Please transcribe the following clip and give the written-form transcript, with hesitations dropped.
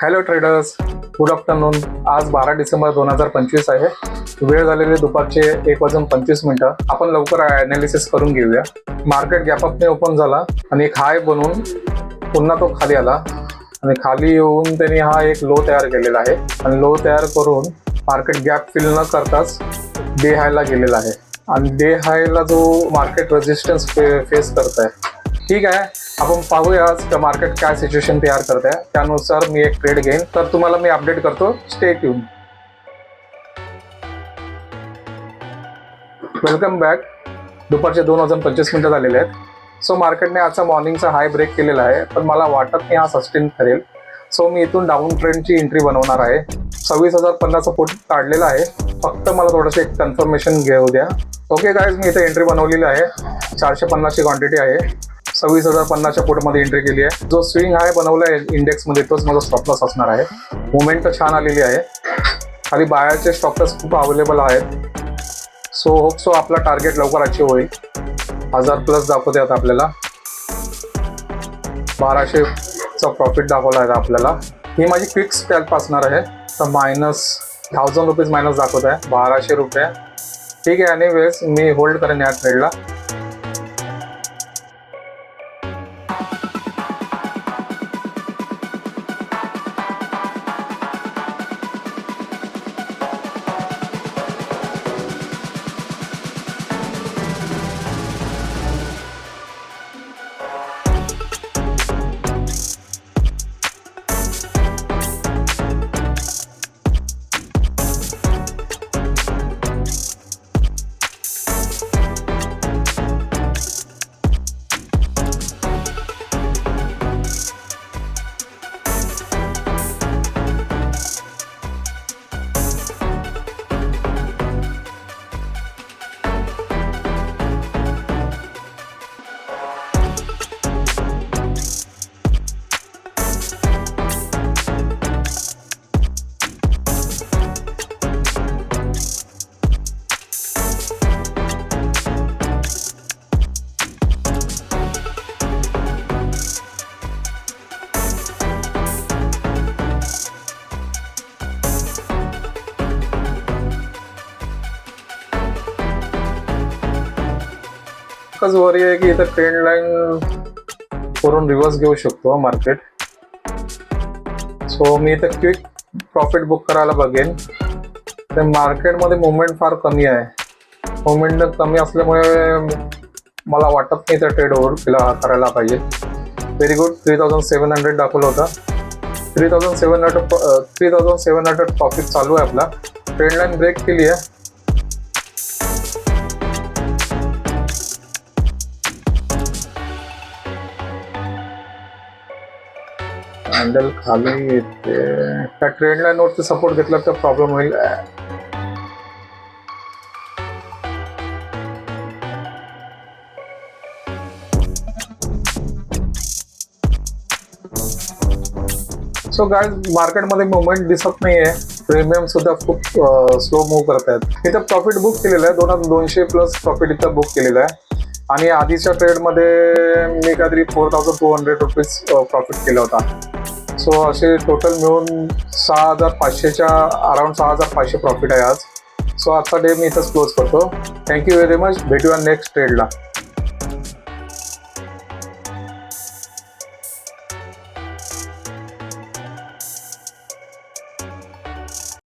Hello traders, good afternoon. आज 12 डिसेंबर 2025 आहे. वेळ झालेले दुपारचे 1:25. आपण लवकर ॲनालिसिस करून घेऊया. मार्केट गॅपअपने ओपन झाला आणि एक हाय बनवून पुन्हा तो खाली आला आणि खाली येऊन त्यांनी हा एक लो तयार केलेला आहे आणि लो तयार करून मार्केट गॅप फिल न करताच डे हायला गेलेला आहे आणि डे हायला जो मार्केट रेजिस्टन्स फेस करत आहे. ठीक आहे, आपण पाहूया आज मार्केट काय सिच्युएशन तयार करत आहे, त्यानुसार मी एक ट्रेड घेईन. तर तुम्हाला मी अपडेट करतो. Stay tune. Welcome back. दुपारचे 2:25 झालेले आहेत. सो मार्केटने आजचा मॉर्निंगचा हाय ब्रेक केलेला आहे, पण मला वाटत नाही हा सस्टेन करेल. सो मी इथून डाऊन ट्रेंडची एंट्री बनवणार आहे. 26,050 फूट काढलेला आहे. फक्त मला थोडंसं एक कन्फर्मेशन घेऊ द्या. ओके गाईज, मी इथे एंट्री बनवलेली आहे. 450ची क्वांटिटी आहे. 26,050च्या फूटमध्ये एंट्री केली आहे. जो स्विंग हाय बनवला आहे इंडेक्समध्ये तोच माझा स्टॉप लॉस असणार आहे. मुवमेंट तर छान आलेली आहे. खाली बायरचे स्टॉप लॉस खूप अवेलेबल आहेत. सो होप सो आपला टार्गेट लवकर अचीव होईल. 1000+ दाखवते आता आपल्याला. 1200चा प्रॉफिट दाखवला आहे आपल्याला. ही माझी क्विक स्कॅल्प असणार आहे. तर -1000 मायनस दाखवत आहे. 1200 रुपये. ठीक आहे, एनिवेज मी होल्ड करेन या ट्रेडला. एकच वरी आहे की इथं ट्रेंड लाईन करून रिव्हर्स घेऊ शकतो मार्केट. सो मी इथं क्विक प्रॉफिट बुक करायला बघेन. तर मार्केटमध्ये मुवमेंट फार कमी आहे. मुवमेंट कमी असल्यामुळे मला वाटत नाही तर ट्रेड ओव्हर करायला पाहिजे. Very good. 3700 दाखवलं होतं. 3700 प्रॉफिट चालू आहे आपला. ट्रेंड लाईन ब्रेक केली आहे. हँडल खाली येते. त्या ट्रेंड लाईन वरती सपोर्ट घेतला तर प्रॉब्लेम होईल. सो गाईज, मार्केटमध्ये मुवमेंट दिसत नाहीये. प्रीमियम सुद्धा खूप स्लो मूव्ह करत आहेत. इथं प्रॉफिट बुक केलेलं आहे. 200+ प्रॉफिट इथं बुक केलेलं आहे आणि आधीच्या ट्रेडमध्ये मी काहीतरी 4200 रुपीज प्रॉफिट केला होता. सो असे टोटल मिळून 6500च्या अराउंड 6500 प्रॉफिट आहे आज. सो आजचा डे मी इथंच क्लोज करतो. Thank you very much. भेटूया नेक्स्ट ट्रेडला.